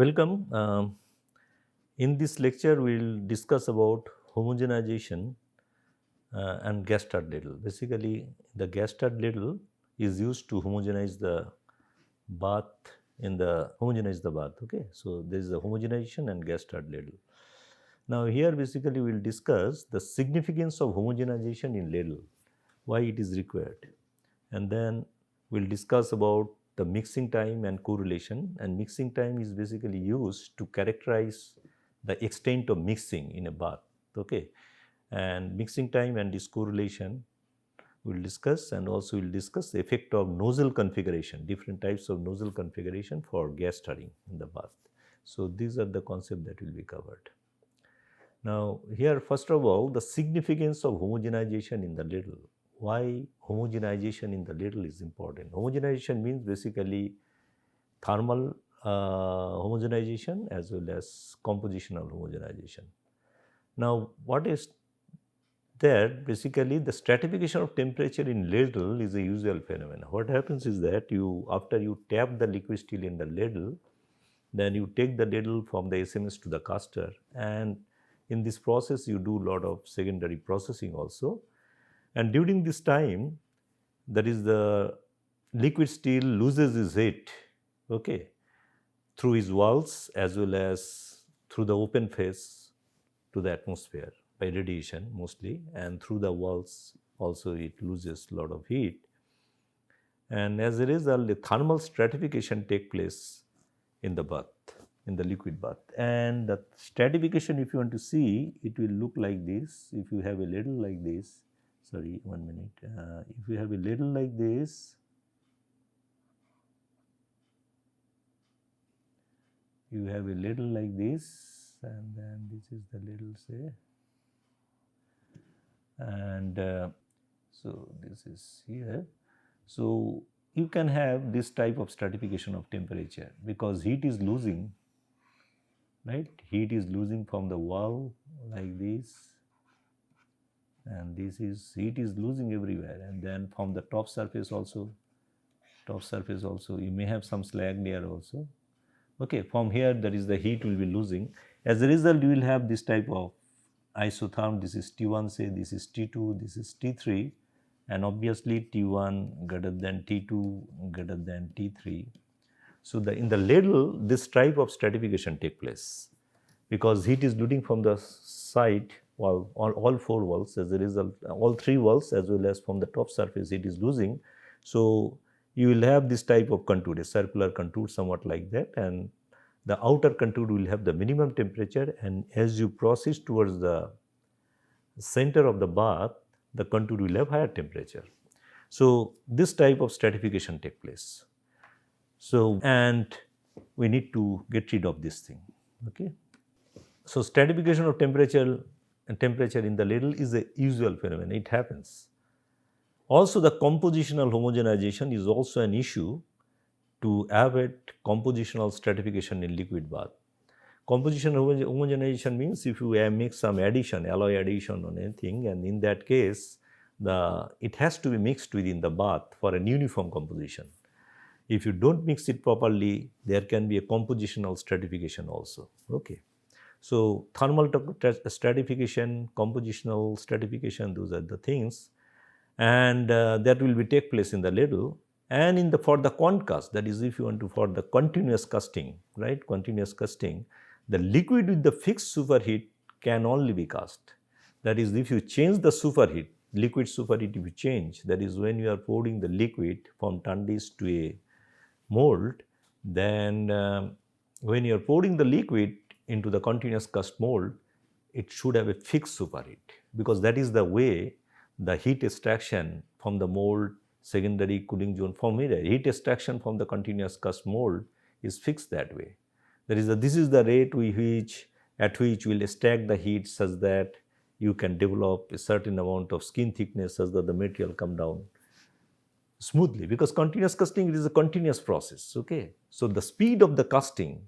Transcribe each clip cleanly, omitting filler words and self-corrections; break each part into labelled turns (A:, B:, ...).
A: Welcome. In this lecture, we will discuss about homogenization and gas stirred ladle. Basically, the gas stirred ladle is used to homogenize the bath homogenize the bath. Okay, so there is a homogenization and gas stirred ladle. Now here basically we will discuss the significance of homogenization in ladle, why it is required, and then we will discuss about the mixing time and correlation. And mixing time is basically used to characterize the extent of mixing in a bath. Okay, and mixing time and this correlation we will discuss, and also we will discuss the effect of nozzle configuration, different types of nozzle configuration for gas stirring in the bath. So these are the concepts that will be covered. Now here first of all, the significance of homogenization in the ladle. Why homogenization in the ladle is important? Homogenization means basically thermal homogenization as well as compositional homogenization. Now what is there? Basically the stratification of temperature in ladle is a usual phenomenon. What happens is that after you tap the liquid steel in the ladle, then you take the ladle from the SMS to the caster, and in this process you do a lot of secondary processing also. And during this time, that is the liquid steel loses its heat, okay, through its walls as well as through the open face to the atmosphere by radiation mostly, and through the walls also it loses a lot of heat. And as a result, the thermal stratification takes place in the bath, in the liquid bath. And the stratification, if you want to see, it will look like this. If you have a ladle like this, sorry, 1 minute. If you have a ladle like this, you have a ladle like this, and then this is the ladle, say, and so this is here. So you can have this type of stratification of temperature because heat is losing, right? Heat is losing from the wall like this, and this is heat is losing everywhere, and then from the top surface also you may have some slag layer also. Okay, from here there is the heat will be losing. As a result, you will have this type of isotherm. This is T1, say this is T2, this is T3, and obviously T1 greater than T2 greater than T3. So in the ladle, this type of stratification take place because heat is losing from the side, well, all four walls. As a result, all three walls as well as from the top surface it is losing. So you will have this type of contour, a circular contour somewhat like that, and the outer contour will have the minimum temperature, and as you proceed towards the center of the bath, the contour will have higher temperature. So this type of stratification take place. So, and we need to get rid of this thing. Okay. So stratification of temperature in the ladle is a usual phenomenon. It happens. Also, the compositional homogenization is also an issue to avoid compositional stratification in liquid bath. Compositional homogenization means if you make some addition, alloy addition on anything, and in that case, it has to be mixed within the bath for an uniform composition. If you don't mix it properly, there can be a compositional stratification also. Okay. So thermal stratification, compositional stratification, those are the things, and that will be take place in the ladle. And for the concast, that is if you want to for the continuous casting, right? Continuous casting, the liquid with the fixed superheat can only be cast. That is, if you change the superheat, liquid superheat, if you change, that is when you are pouring the liquid from Tandis to a mold, then when you are pouring the liquid into the continuous cast mold, it should have a fixed superheat, because that is the way the heat extraction from the mold, secondary cooling zone, from here, heat extraction from the continuous cast mold is fixed that way. This is the rate at which will extract the heat such that you can develop a certain amount of skin thickness such that the material come down smoothly, because continuous casting, it is a continuous process. Okay, so the speed of the casting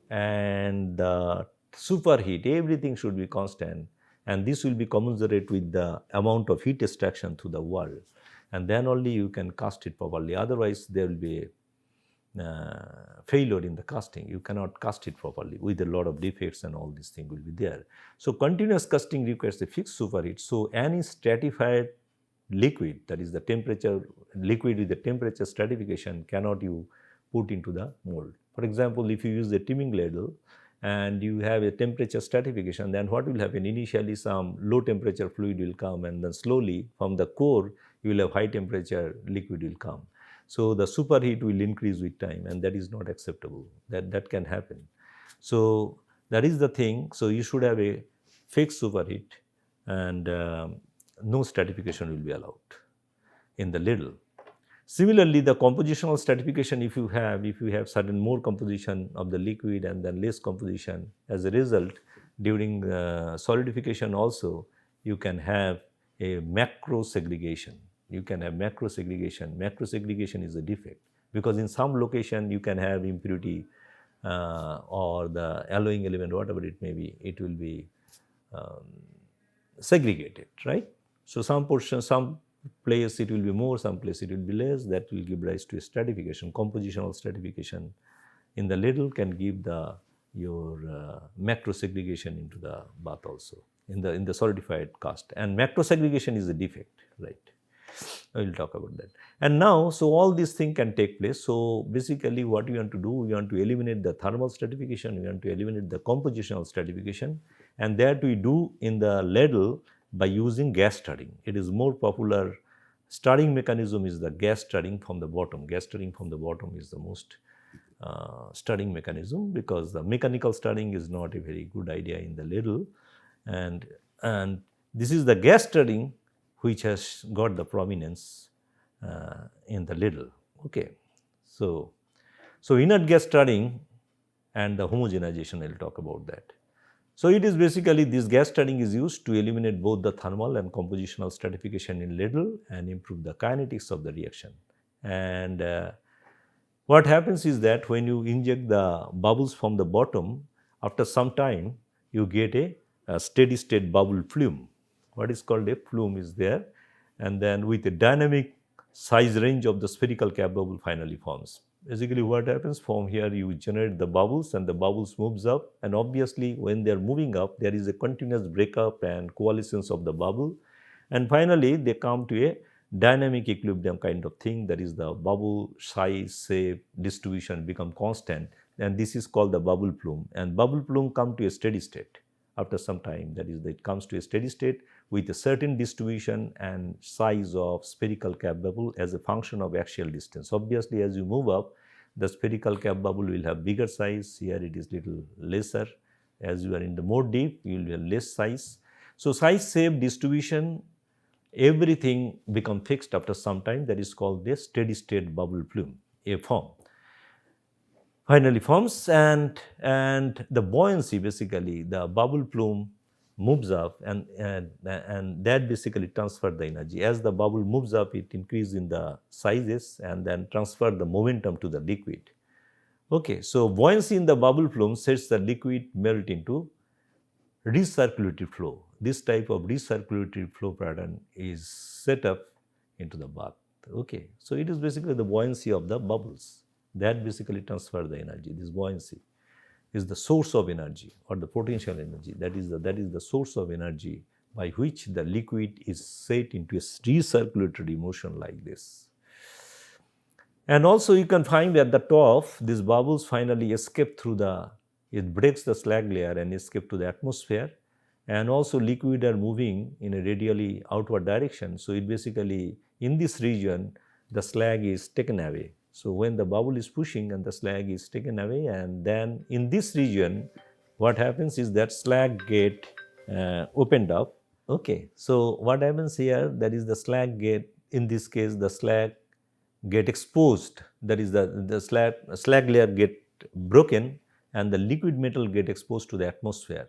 A: and the superheat, everything should be constant, and this will be commensurate with the amount of heat extraction through the wall, and then only you can cast it properly. Otherwise, there will be failure in the casting. You cannot cast it properly with a lot of defects, and all these things will be there. So continuous casting requires a fixed superheat. So any stratified liquid, that is the temperature, liquid with the temperature stratification, cannot you put into the mold. For example, if you use the trimming ladle and you have a temperature stratification, then what will happen? Initially some low temperature fluid will come, and then slowly from the core you will have high temperature liquid will come. So the superheat will increase with time, and that is not acceptable. That can happen. So that is the thing. So you should have a fixed superheat, and no stratification will be allowed in the ladle. Similarly, the compositional stratification, if you have certain more composition of the liquid and then less composition, as a result, during solidification also, you can have a macro segregation. You can have macro segregation. Macro segregation is a defect, because in some location you can have impurity or the alloying element, whatever it may be, it will be segregated, right? So some portion, some place it will be more, some place it will be less. That will give rise to a stratification. Compositional stratification in the ladle can give your macro segregation into the bath also in the solidified cast. And macro segregation is a defect, right? I will talk about that. And now, so all these things can take place. So basically what we want to do, we want to eliminate the thermal stratification, we want to eliminate the compositional stratification, and that we do in the ladle by using gas stirring. It is more popular. Stirring mechanism is the gas stirring from the bottom. Gas stirring from the bottom is the most stirring mechanism, because the mechanical stirring is not a very good idea in the ladle, and this is the gas stirring which has got the prominence in the ladle. Okay, so inert gas stirring and the homogenization, I will talk about that. So it is basically this gas stirring is used to eliminate both the thermal and compositional stratification in ladle and improve the kinetics of the reaction. And what happens is that when you inject the bubbles from the bottom, after some time you get a steady state bubble plume. What is called a plume is there, and then with a dynamic size range of the spherical cap bubble finally forms. Basically what happens, from here you generate the bubbles, and the bubbles moves up, and obviously when they are moving up there is a continuous breakup and coalescence of the bubble, and finally they come to a dynamic equilibrium kind of thing, that is the bubble size, shape, distribution become constant, and this is called the bubble plume. And bubble plume come to a steady state after some time, that is, it comes to a steady state with a certain distribution and size of spherical cap bubble as a function of axial distance. Obviously as you move up, the spherical cap bubble will have bigger size. Here it is little lesser. As you are in the more deep, you will have less size. So size, shape, distribution, everything become fixed after some time. That is called the steady state bubble plume, a form finally forms, and the buoyancy, basically the bubble plume moves up, and that basically transfers the energy. As the bubble moves up, it increases in the sizes and then transfer the momentum to the liquid. Okay, so buoyancy in the bubble plume sets the liquid melt into recirculatory flow. This type of recirculatory flow pattern is set up into the bath. Okay, so it is basically the buoyancy of the bubbles that basically transfer the energy. This buoyancy is the source of energy, or the potential energy. That is the source of energy by which the liquid is set into a recirculatory motion like this. And also you can find at the top, these bubbles finally escape through it breaks the slag layer and escape to the atmosphere, and also liquid are moving in a radially outward direction. So it basically, in this region, the slag is taken away. So when the bubble is pushing and the slag is taken away, and then in this region, what happens is that slag get opened up. Okay, so what happens here, that is the slag get, in this case the slag get exposed, that is the slag layer get broken, and the liquid metal get exposed to the atmosphere,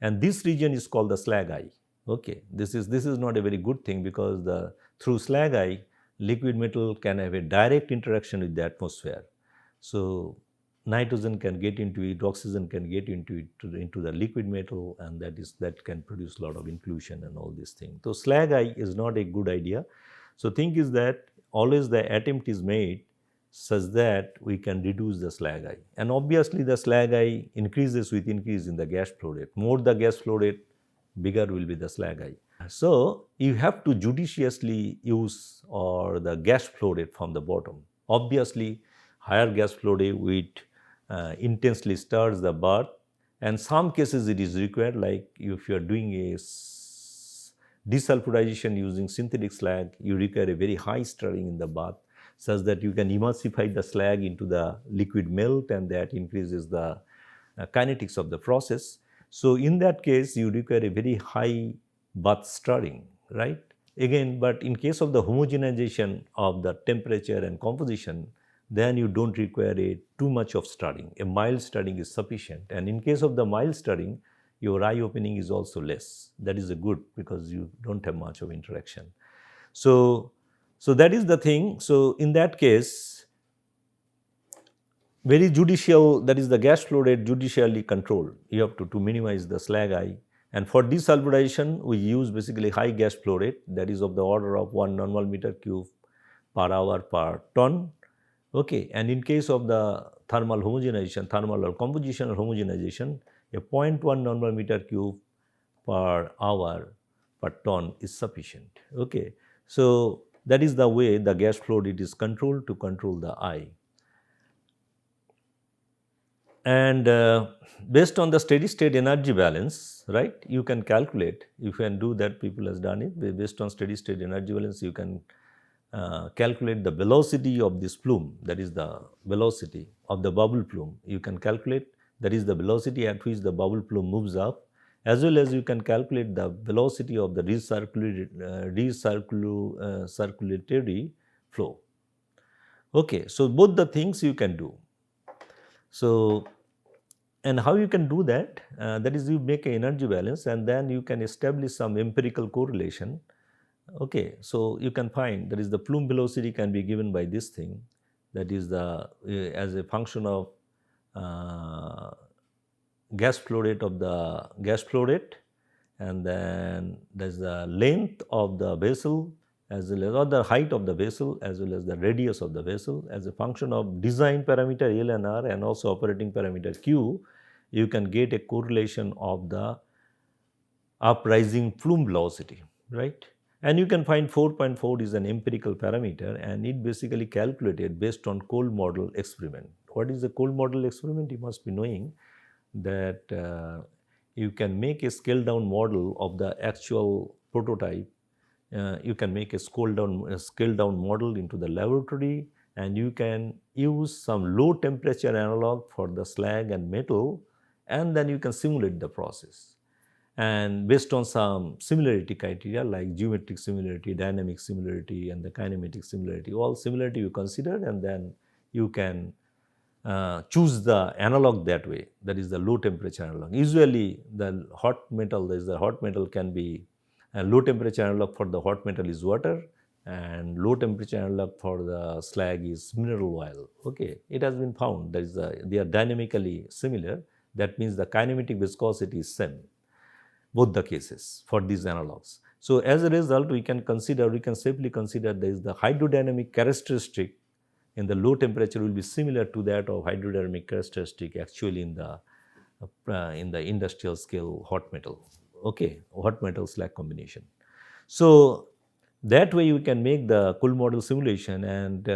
A: and this region is called the slag eye. Okay, this is not a very good thing, because through slag eye, liquid metal can have a direct interaction with the atmosphere. So nitrogen can get into it, oxygen can get into the liquid metal, and that can produce a lot of inclusion and all these things. So slag eye is not a good idea. So thing is that always the attempt is made such that we can reduce the slag I. And obviously the slag I increases with increase in the gas flow rate. More the gas flow rate, bigger will be the slag I. So you have to judiciously use or the gas flow rate from the bottom. Obviously higher gas flow rate with intensely stirs the bath, and some cases it is required, like if you are doing a desulfurization using synthetic slag, you require a very high stirring in the bath such that you can emulsify the slag into the liquid melt, and that increases the kinetics of the process. So in that case you require a very high bath stirring, right? Again, but in case of the homogenization of the temperature and composition, then you don't require too much of stirring. A mild stirring is sufficient, and in case of the mild stirring, your eye opening is also less. That is a good, because you don't have much of interaction. So that is the thing. So in that case, very judicial, that is the gas flow rate judicially controlled. You have to minimize the slag I. And for desulfurization, we use basically high gas flow rate, that is of the order of 1 normal meter cube per hour per ton. Okay. And in case of the thermal homogenization, thermal or compositional homogenization, a 0.1 normal meter cube per hour per ton is sufficient. Okay. So that is the way the gas flow rate is controlled to control the I. And based on the steady state energy balance, right, you can calculate, if you can do that, people has done it, based on steady state energy balance, you can calculate the velocity of this plume, that is the velocity of the bubble plume. You can calculate, that is the velocity at which the bubble plume moves up, as well as you can calculate the velocity of the circulatory flow. Okay, so both the things you can do. So, and how you can do that? That is, you make an energy balance, and then you can establish some empirical correlation. Okay, so you can find, that is the plume velocity can be given by this thing, that is the as a function of gas flow rate of the gas flow rate, and then there is the length of the vessel, as well as, or the height of the vessel, as well as the radius of the vessel. As a function of design parameter L and R, and also operating parameter Q, you can get a correlation of the uprising plume velocity, right? And you can find 4.4 is an empirical parameter, and it basically calculated based on cold model experiment. What is a cold model experiment? You must be knowing that you can make a scale down model of the actual prototype. You can make a scale down model into the laboratory, and you can use some low temperature analog for the slag and metal, and then you can simulate the process. And based on some similarity criteria like geometric similarity, dynamic similarity, and the kinematic similarity, all similarity you consider, and then you can choose the analog that way, that is the low temperature analog. Usually the hot metal, there is the hot metal can be low temperature analog for the hot metal is water, and low temperature analog for the slag is mineral oil. Okay, it has been found that they are dynamically similar. That means the kinematic viscosity is same, both the cases for these analogs. So as a result, we can safely consider there is the hydrodynamic characteristic in the low temperature will be similar to that of hydrodynamic characteristic actually in the industrial scale hot metal. Okay, hot metal slag combination. So that way you can make the cool model simulation, and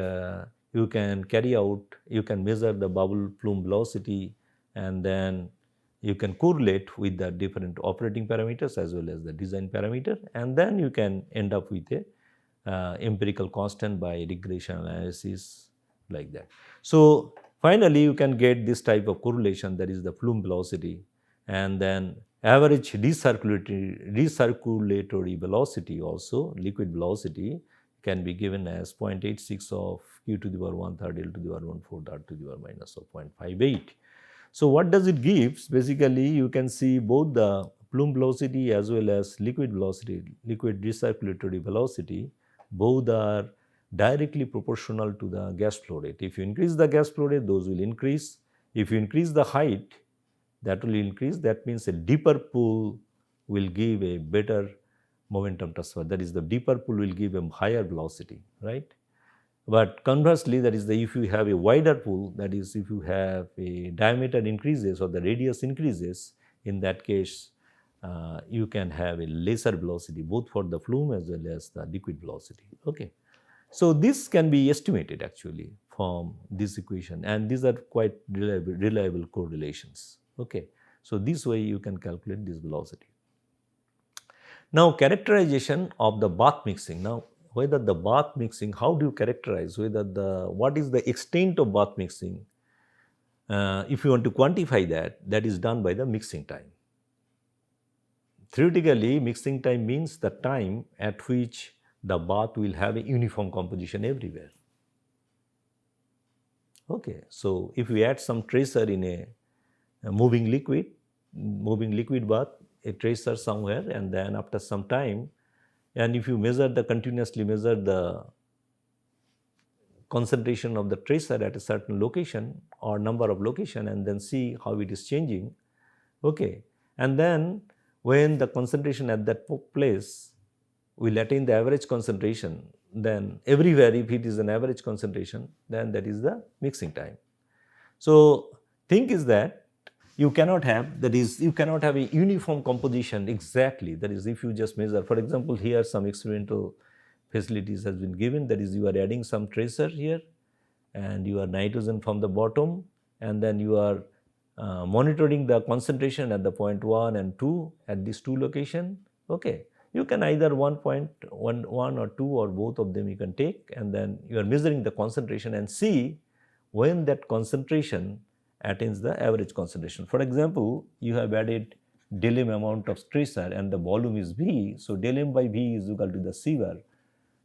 A: you can measure the bubble plume velocity, and then you can correlate with the different operating parameters as well as the design parameter, and then you can end up with a empirical constant by regression analysis, like that. So finally you can get this type of correlation, that is the plume velocity, and then average recirculatory velocity, also liquid velocity, can be given as 0.86 of q to the power 1/3 L to the power 1/4 r to the power minus of 0.58. So what does it give? Basically you can see both the plume velocity as well as liquid velocity, liquid recirculatory velocity, both are directly proportional to the gas flow rate. If you increase the gas flow rate, those will increase. If you increase the height, that will increase. That means a deeper pool will give a better momentum transfer. That is, the deeper pool will give a higher velocity, right? But conversely, that is if you have a wider pool, that is if you have a diameter increases or the radius increases, in that case you can have a lesser velocity both for the flume as well as the liquid velocity. Okay. So this can be estimated actually from this equation, and these are quite reliable correlations. Okay. So this way you can calculate this velocity. Now characterization of the bath mixing. Now whether the bath mixing, how do you characterize whether what is the extent of bath mixing? If you want to quantify that, that is done by the mixing time. Theoretically, mixing time means the time at which the bath will have a uniform composition everywhere. Okay, so if we add some tracer in a moving liquid bath, a tracer somewhere, and then after some time, and if you continuously measure the concentration of the tracer at a certain location or number of location, and then see how it is changing, okay, and then when the concentration at that place will attain the average concentration, then everywhere if it is an average concentration, then that is the mixing time. So thing is that you cannot have a uniform composition exactly. That is, if you just measure, for example, here some experimental facilities has been given, that is you are adding some tracer here and you are nitrogen from the bottom, and then you are monitoring the concentration at the point 1 and 2 at these two location. Okay, you can either 1.1 or 2 or both of them you can take, and then you are measuring the concentration and see when that concentration attains the average concentration. For example, you have added del m amount of tracer and the volume is V, so del m by V is equal to the C bar.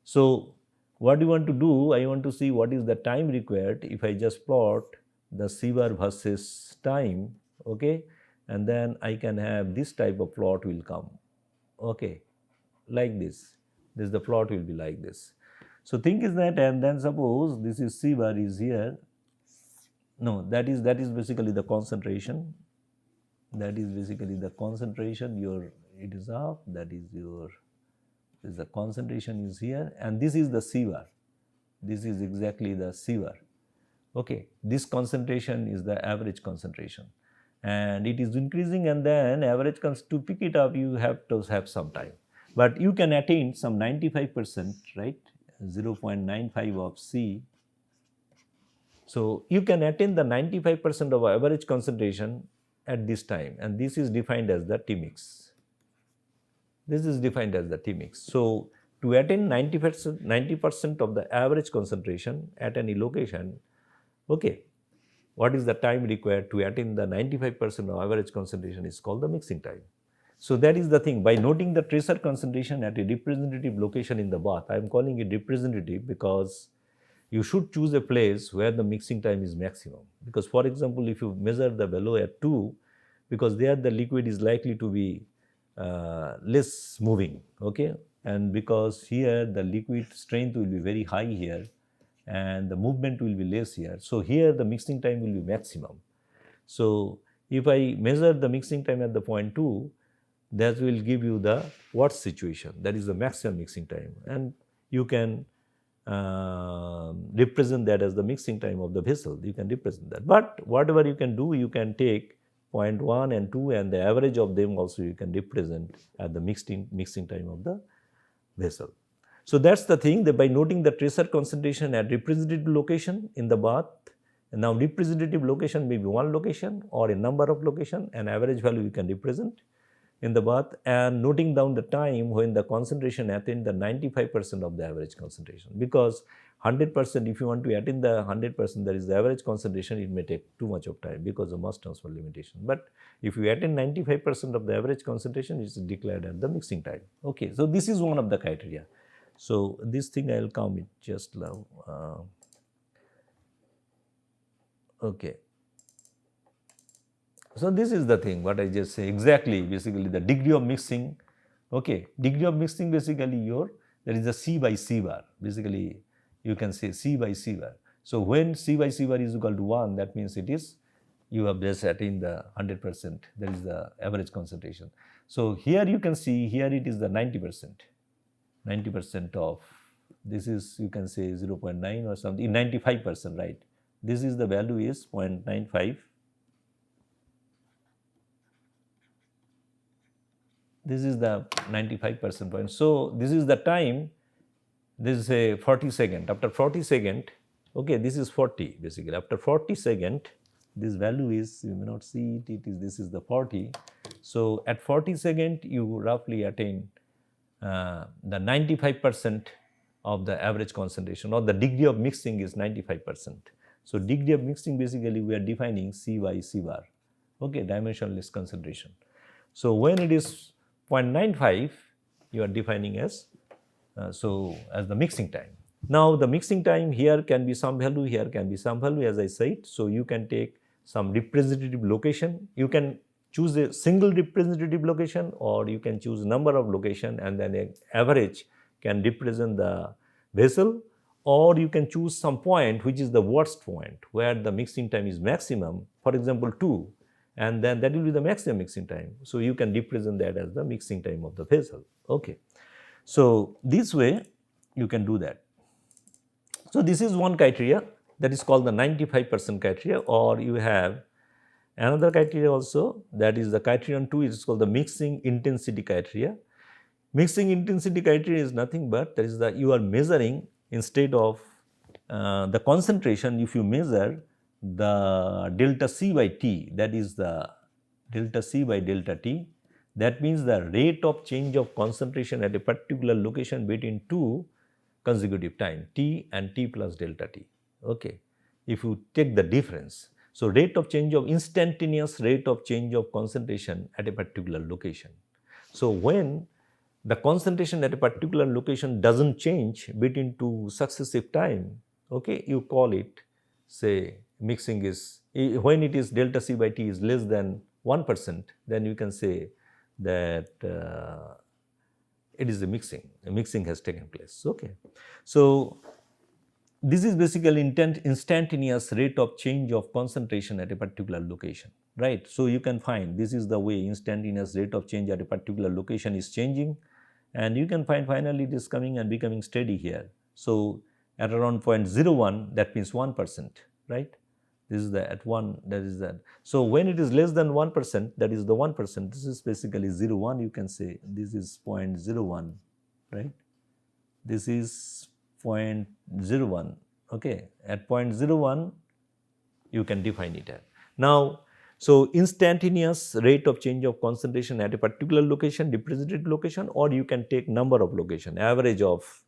A: So what you want to do, I want to see what is the time required if I just plot the C bar versus time, okay, and then I can have this type of plot will come, okay, like this. This the plot will be like this. So thing is that, and then suppose this is C bar is here. No, that is basically the concentration. That is basically the concentration. It is up. That is the concentration is here, and this is the C bar. This is exactly the C bar. Okay, this concentration is the average concentration, and it is increasing, and then average to pick it up you have to have some time, but you can attain some 95%, right? 0.95 of C. So you can attain the 95% of average concentration at this time, and this is defined as the T mix. This is defined as the T mix. So to attain 90% of the average concentration at any location, okay, what is the time required to attain the 95% of average concentration is called the mixing time. So that is the thing. By noting the tracer concentration at a representative location in the bath, I am calling it representative because you should choose a place where the mixing time is maximum. Because for example, if you measure the value at 2, because there the liquid is likely to be less moving, okay, and because here the liquid strength will be very high here and the movement will be less here. So here the mixing time will be maximum. So if I measure the mixing time at the point 2, that will give you the what situation, that is the maximum mixing time, and you can represent that as the mixing time of the vessel. You can represent that, but whatever you can do, you can take point 1 and 2 and the average of them also you can represent at the mixing time of the vessel. So that's the thing, that by noting the tracer concentration at representative location in the bath, and now representative location may be one location or a number of location, and average value you can represent in the bath, and noting down the time when the concentration attained the 95% of the average concentration, because 100%, if you want to attain the 100%, that is the average concentration, it may take too much of time because of mass transfer limitation. But if you attain 95% of the average concentration, it is declared at the mixing time. Okay, so this is one of the criteria. So this thing I will come with just now. Okay. So this is the thing what I just say exactly, basically the degree of mixing. Okay, degree of mixing basically there is a C by C bar, basically you can say C by C bar. So when C by C bar is equal to 1, that means it is, you have just attained the 100%, that is the average concentration. So here you can see, here it is the 90% of This is, you can say 0.9 or something, 95%, right? This is the value is 0.95. This is the 95% point. So this is the time. This is a 40 second. After 40 second, okay, this is 40 basically. After 40 second, this value is, you may not see it, this is the 40. So at 40 second, you roughly attain the 95% of the average concentration, or the degree of mixing is 95%. So degree of mixing, basically we are defining C by C bar, okay, dimensionless concentration. So when it is 0.95, you are defining as as the mixing time. Now the mixing time here can be some value, here can be some value, as I said. So you can take some representative location. You can choose a single representative location, or you can choose number of location, and then an average can represent the vessel, or you can choose some point which is the worst point where the mixing time is maximum, for example 2, and then that will be the maximum mixing time. So you can represent that as the mixing time of the vessel. Okay. So this way you can do that. So this is one criteria, that is called the 95% criteria, or you have another criteria also, that is the criterion 2, it is called the mixing intensity criteria. Mixing intensity criteria is nothing but, that is the, you are measuring, instead of the concentration, if you measure the delta C by T, that is the delta C by delta T, that means the rate of change of concentration at a particular location between two consecutive time, T and T plus delta T. Okay. If you take the difference, so rate of change of instantaneous rate of change of concentration at a particular location. So when the concentration at a particular location doesn't change between two successive time, okay, you call it, say, mixing is, when it is delta C by T is less than 1%, then you can say that it is a mixing has taken place. Okay. So this is basically instantaneous rate of change of concentration at a particular location, right? So you can find this is the way instantaneous rate of change at a particular location is changing, and you can find finally it is coming and becoming steady here. So at around 0.01, that means 1%, right? This is the at 1, that is that. So when it is less than 1%, that is the 1%, this is basically 0.1, you can say this is 0.01, right? This is 0.01, okay. At 0.01, you can define it at. Now, so instantaneous rate of change of concentration at a particular location, representative location, or you can take number of location, average of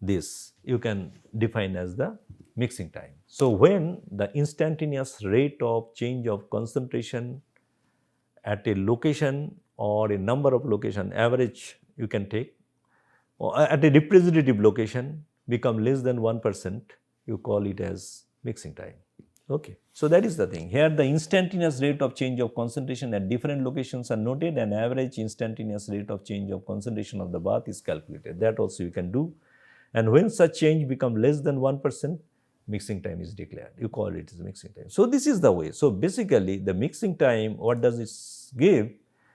A: this, you can define as the mixing time. So when the instantaneous rate of change of concentration at a location or a number of location, average you can take, or at a representative location become less than 1%, you call it as mixing time. Okay. So that is the thing. Here the instantaneous rate of change of concentration at different locations are noted, and average instantaneous rate of change of concentration of the bath is calculated. That also you can do. And when such change become less than 1%, mixing time is declared. You call it as mixing time. So this is the way. So basically the mixing time, what does it give?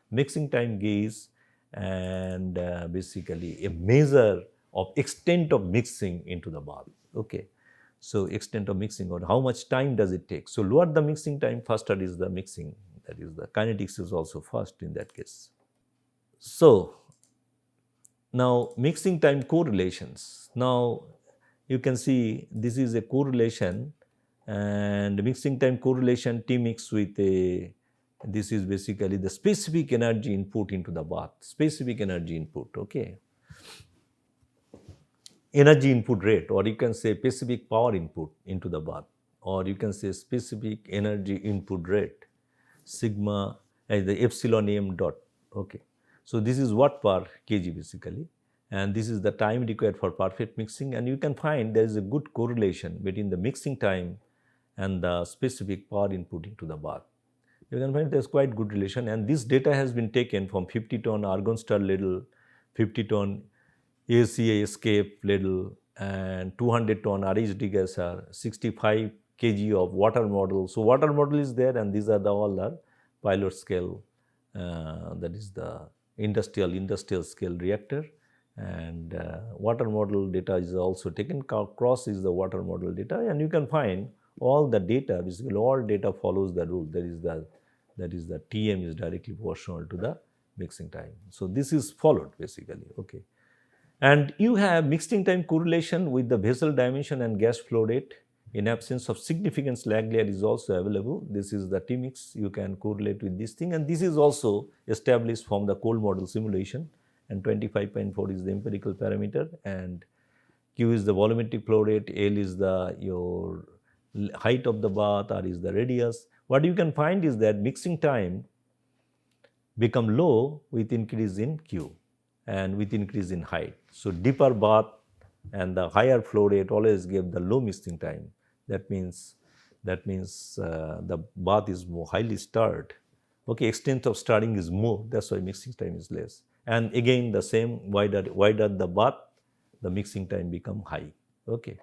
A: Mixing time gives and basically a measure of extent of mixing into the bath. Okay. So extent of mixing, or how much time does it take. So lower the mixing time, faster is the mixing. That is the kinetics is also fast in that case. So now mixing time correlations. Now you can see this is a correlation, and mixing time correlation T mix with a, this is basically the specific energy input into the bath, specific energy input, okay. Energy input rate, or you can say specific power input into the bath, or you can say specific energy input rate, sigma as the epsilon m dot, okay. So this is watt per kg basically, and this is the time required for perfect mixing, and you can find there is a good correlation between the mixing time and the specific power input into the bath. You can find there is quite good relation, and this data has been taken from 50-ton argon star ladle, 50-ton ACA escape ladle, and 200-ton RH degasser, 65 kg of water model. So water model is there, and these are the all the pilot scale, that is the industrial scale reactor, and water model data is also taken. Cross is the water model data, and you can find all the data. Basically, all data follows the rule. That is the Tm is directly proportional to the mixing time. So this is followed basically. Okay, and you have mixing time correlation with the vessel dimension and gas flow rate. In absence of significant slag layer is also available. This is the T-mix. You can correlate with this thing, and this is also established from the cold model simulation. And 25.4 is the empirical parameter, and Q is the volumetric flow rate, L is the your height of the bath, R is the radius. What you can find is that mixing time become low with increase in Q and with increase in height. So deeper bath and the higher flow rate always give the low mixing time. That means the bath is more highly stirred. Okay, extent of stirring is more. That's why mixing time is less. And again, the same wider the bath, the mixing time become high. Okay,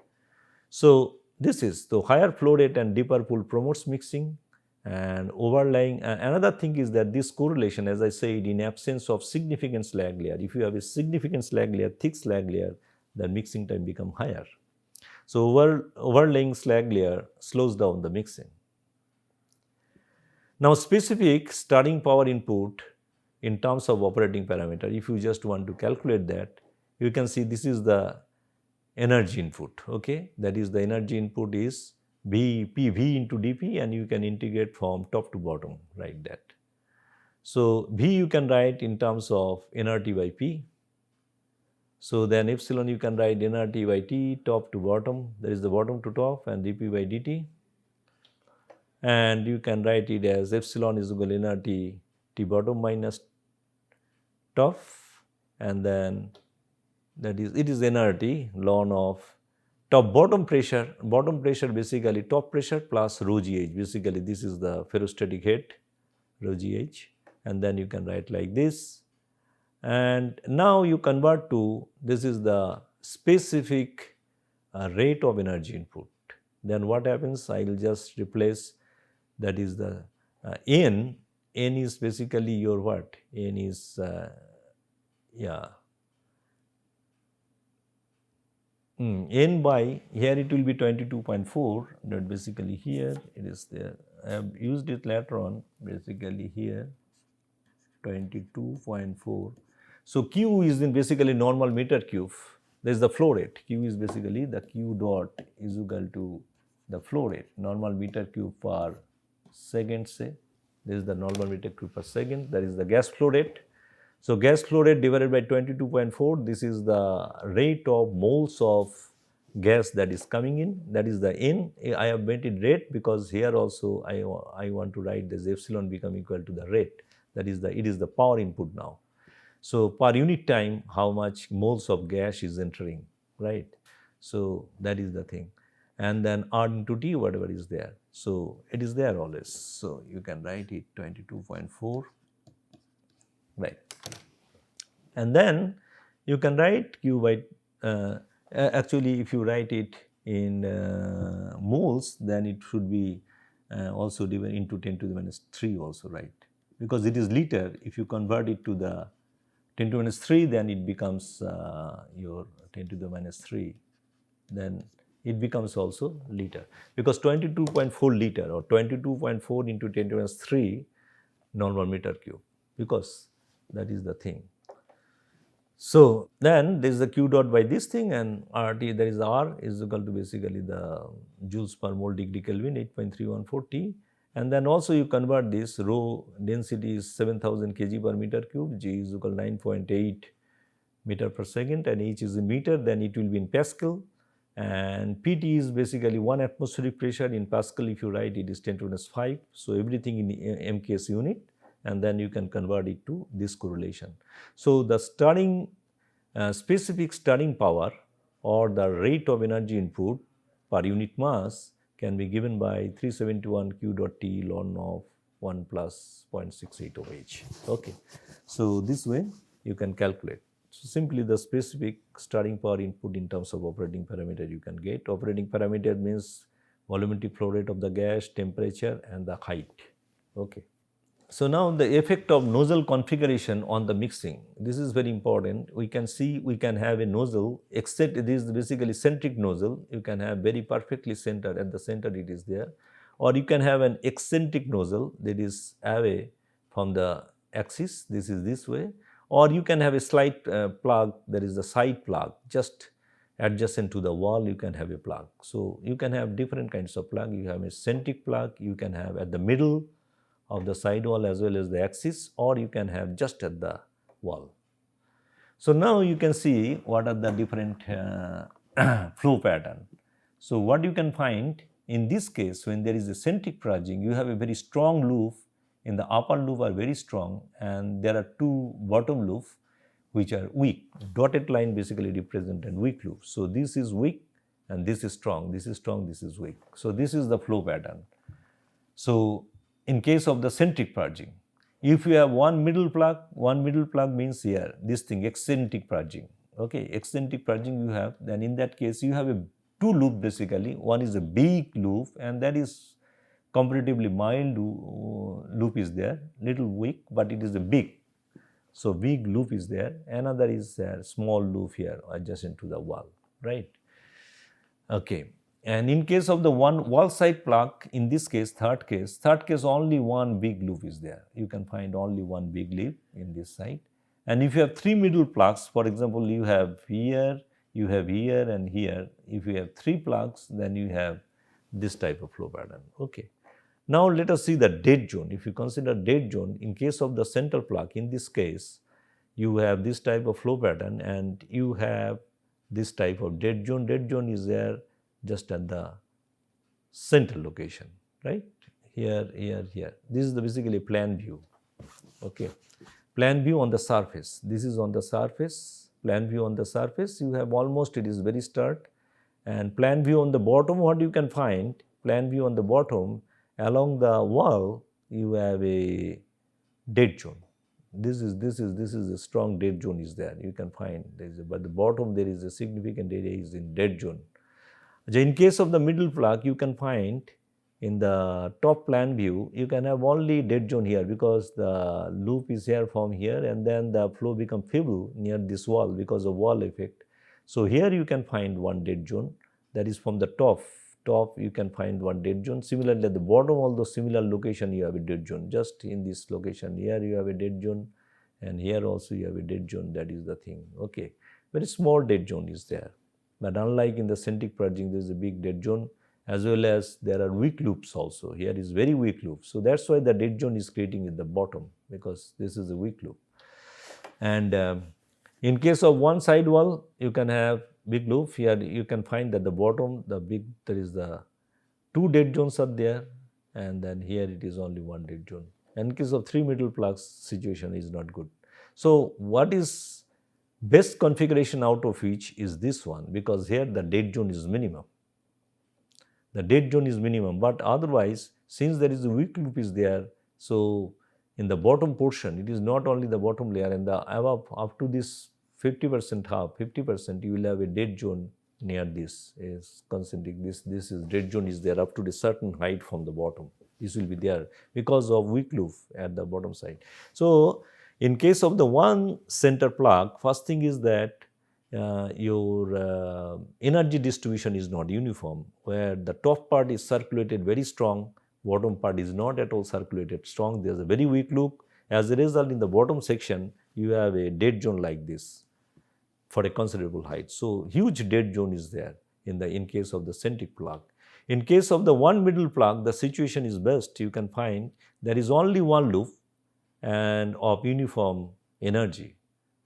A: so this is the higher flow rate and deeper pool promotes mixing. And overlying another thing is that this correlation, as I said, in absence of significant slag layer, if you have a significant slag layer, thick slag layer, then mixing time become higher. So overlaying slag layer slows down the mixing. Now specific starting power input in terms of operating parameter, if you just want to calculate that, you can see this is the energy input. Okay, that is the energy input is V into dP, and you can integrate from top to bottom, write that. So V you can write in terms of nRT by P. So then epsilon you can write nRT by T, top to bottom, that is the bottom to top, and dP by dt. And you can write it as epsilon is equal to nRT T bottom minus top, and then that is it is nRT ln of top bottom pressure basically top pressure plus rho gh, basically this is the ferrostatic head rho gh, and then you can write like this. And now you convert to this is the specific rate of energy input. Then what happens, I will just replace, that is the n is basically your what, n is n by, here it will be 22.4, that basically here it is there. I have used it later on, basically here 22.4. So Q is in basically normal meter cube. There is the flow rate. Q is basically the Q dot is equal to the flow rate, normal meter cube per second, say. This is the normal meter cube per second. That is the gas flow rate. So gas flow rate divided by 22.4, this is the rate of moles of gas that is coming in, that is the N. I have made it rate because here also I want to write this epsilon become equal to the rate, that is it is the power input now. So per unit time how much moles of gas is entering, right? So that is the thing. And then R into T, whatever is there. So it is there always. So you can write it 22.4. Right. And then you can write Q by, actually if you write it in moles, then it should be also divided into 10 to the minus 3 also, right? Because it is liter, if you convert it to the 10 to the minus 3, then it becomes your 10 to the minus 3, then it becomes also liter. Because 22.4 liter or 22.4 into 10 to the minus 3 normal meter cube, because that is the thing. So then there is the Q dot by this thing, and RT, there is R is equal to basically the joules per mole degree Kelvin 8.314 T. And then also you convert this, rho density is 7000 kg per meter cube, G is equal to 9.8 meter per second, and H is in meter, then it will be in Pascal. And PT is basically 1 atmospheric pressure in Pascal. If you write it is 10 to the minus 5. So everything in MKS unit, and then you can convert it to this correlation. So the starting specific starting power or the rate of energy input per unit mass can be given by 371 Q dot T ln of 1 plus 0.68 of H. Okay. So this way you can calculate. So simply the specific starting power input in terms of operating parameter you can get. Operating parameter means volumetric flow rate of the gas, temperature and the height. Okay. So now the effect of nozzle configuration on the mixing. This is very important. We can see we can have a nozzle, except this is basically centric nozzle. You can have very perfectly centered, at the center it is there. Or you can have an eccentric nozzle that is away from the axis, this is this way. Or you can have a slight plug, that is the side plug, just adjacent to the wall you can have a plug. So you can have different kinds of plug. You have a centric plug, you can have at the middle of the side wall as well as the axis, or you can have just at the wall. So now you can see what are the different flow pattern. So what you can find in this case, when there is a centric purging, you have a very strong loop. In the upper loop are very strong, and there are two bottom loop which are weak. Dotted line basically represented weak loop. So this is weak and this is strong, this is strong, this is weak. So this is the flow pattern. So in case of the centric purging, if you have one middle plug means here this thing eccentric purging. Okay, eccentric purging you have, then in that case you have a two loop basically. One is a big loop and that is comparatively mild loop is there, little weak, but it is a big. So big loop is there. Another is a small loop here adjacent to the wall, right? Okay. And in case of the one wall side plug, in this case, third case only one big loop is there. You can find only one big loop in this side. And if you have three middle plugs, for example, you have here, and here. If you have three plugs, then you have this type of flow pattern. Okay. Now let us see the dead zone. If you consider dead zone, in case of the central plug, in this case, you have this type of flow pattern and you have this type of dead zone. Dead zone is there just at the central location, right? Here. This is the basically plan view. Okay. Plan view on the surface. This is on the surface. Plan view on the surface. You have almost, it is very start. And plan view on the bottom, what you can find? Plan view on the bottom, along the wall, you have a dead zone. This is a strong dead zone is there. You can find, but the bottom there is a significant area is in dead zone. In case of the middle plug, you can find in the top plan view, you can have only dead zone here because the loop is here from here and then the flow become feeble near this wall because of wall effect. So here you can find one dead zone, that is from the top you can find one dead zone. Similarly at the bottom, although similar location you have a dead zone. Just in this location here you have a dead zone and here also you have a dead zone, that is the thing. Okay, very small dead zone is there. But unlike in the centric purging, there is a big dead zone, as well as there are weak loops also. Here is very weak loop. So that's why the dead zone is creating at the bottom, because this is a weak loop. And in case of one side wall, you can have big loop. Here you can find that the bottom, there is the two dead zones are there, and then here it is only one dead zone. And in case of three middle plugs, situation is not good. So what is best configuration out of which is this one, because here the dead zone is minimum. The dead zone is minimum, but otherwise, since there is a weak loop is there, so in the bottom portion, it is not only the bottom layer, and the above up to this 50%, you will have a dead zone near this is concentric. This is dead zone is there up to a certain height from the bottom. This will be there because of weak loop at the bottom side. So in case of the one center plug, first thing is that your energy distribution is not uniform, where the top part is circulated very strong, bottom part is not at all circulated strong. There is a very weak loop. As a result, in the bottom section, you have a dead zone like this for a considerable height. So huge dead zone is there in case of the centric plug. In case of the one middle plug, the situation is best. You can find there is only one loop and of uniform energy.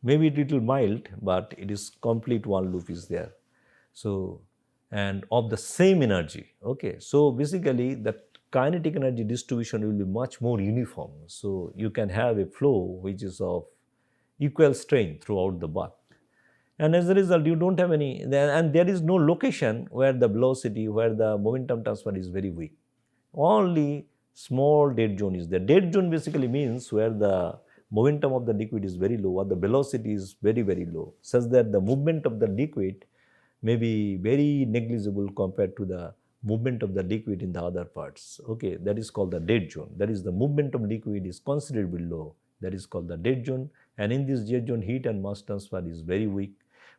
A: Maybe a little mild, but it is complete one loop is there. So, and of the same energy. Okay, so basically the kinetic energy distribution will be much more uniform. So you can have a flow which is of equal strain throughout the bath. And as a result, you don't have any, and there is no location where the velocity, where the momentum transfer is very weak. Only small dead zone is there. Dead zone basically means where the momentum of the liquid is very low or the velocity is very, very low, such that the movement of the liquid may be very negligible compared to the movement of the liquid in the other parts. Okay, that is called the dead zone. That is the movement of liquid is considerably low. That is called the dead zone. And in this dead zone, heat and mass transfer is very weak.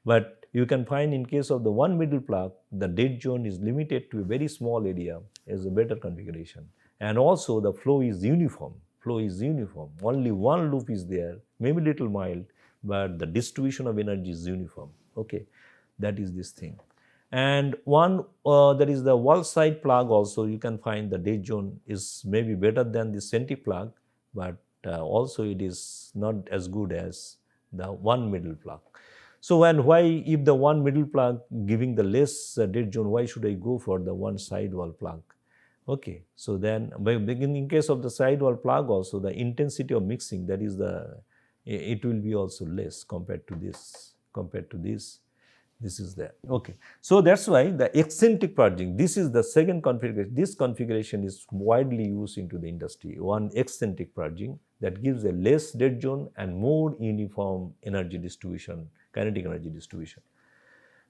A: But you can find in case of the one middle plug, the dead zone is limited to a very small area as a better configuration. And also the flow is uniform. Flow is uniform. Only one loop is there, maybe little mild, but the distribution of energy is uniform. Okay, that is this thing. And one that is the wall side plug also, you can find the dead zone is maybe better than the centric plug, but also it is not as good as the one middle plug. So, and why, if the one middle plug giving the less dead zone, why should I go for the one side wall plug? Okay, so then in case of the side wall plug also, the intensity of mixing, that is it will be also less compared to this. This is there. Okay, so that's why the eccentric purging, this is the second configuration. This configuration is widely used into the industry. One eccentric purging that gives a less dead zone and more uniform energy distribution, kinetic energy distribution.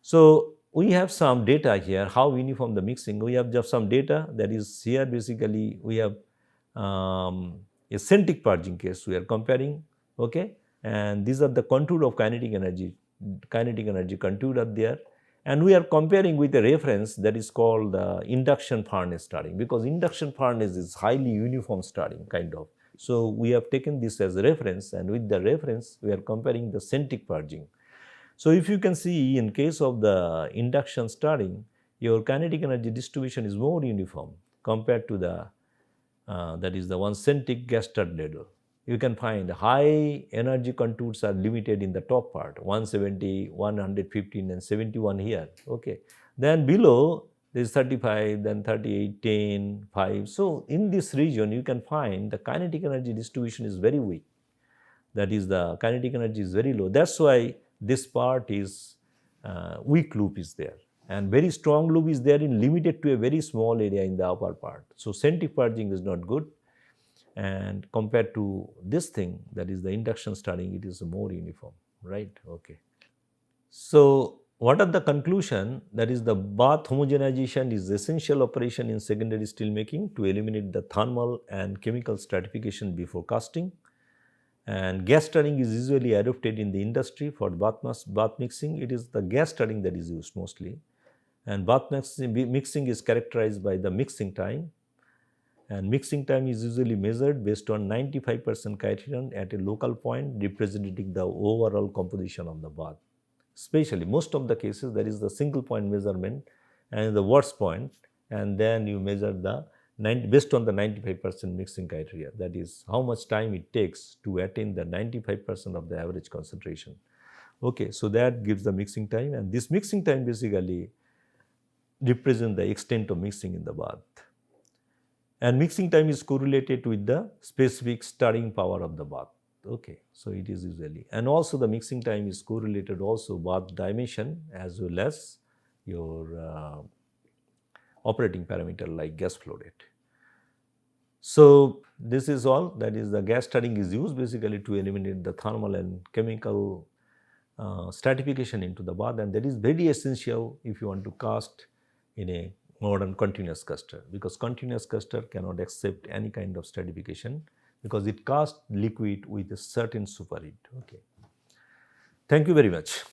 A: So we have some data here, how uniform the mixing. We have just some data that is here. Basically, we have eccentric purging case we are comparing. Okay, and these are the contour of kinetic energy contour are there, and we are comparing with a reference that is called the induction furnace stirring, because induction furnace is highly uniform stirring kind of. So we have taken this as a reference, and with the reference we are comparing the eccentric purging. So if you can see, in case of the induction stirring, your kinetic energy distribution is more uniform compared to the that is the one centric gas stirred ladle. You can find high energy contours are limited in the top part, 170, 115 and 71 here. Okay. Then below there is 35, then 38, 10, 5. So in this region you can find the kinetic energy distribution is very weak. That is, the kinetic energy is very low. That's why this part is weak loop is there, and very strong loop is there in limited to a very small area in the upper part. So centric purging is not good, and compared to this thing, that is the induction stirring, it is more uniform, right? Okay. So what are the conclusion? That is, the bath homogenization is essential operation in secondary steel making to eliminate the thermal and chemical stratification before casting. And gas stirring is usually adopted in the industry for bath mixing. It is the gas stirring that is used mostly. And bath mixing is characterized by the mixing time. And mixing time is usually measured based on 95% criterion at a local point representing the overall composition of the bath. Especially most of the cases there is the single point measurement and the worst point, and then you measure the based on the 95% mixing criteria. That is how much time it takes to attain the 95% of the average concentration. Okay, so that gives the mixing time, and this mixing time basically represents the extent of mixing in the bath. And mixing time is correlated with the specific stirring power of the bath. Okay, so it is usually, and also the mixing time is correlated also bath dimension as well as your operating parameter like gas flow rate. So this is all. That is, the gas stirring is used basically to eliminate the thermal and chemical stratification into the bath, and that is very essential if you want to cast in a modern continuous caster, because continuous caster cannot accept any kind of stratification because it casts liquid with a certain superheat. Okay. Thank you very much.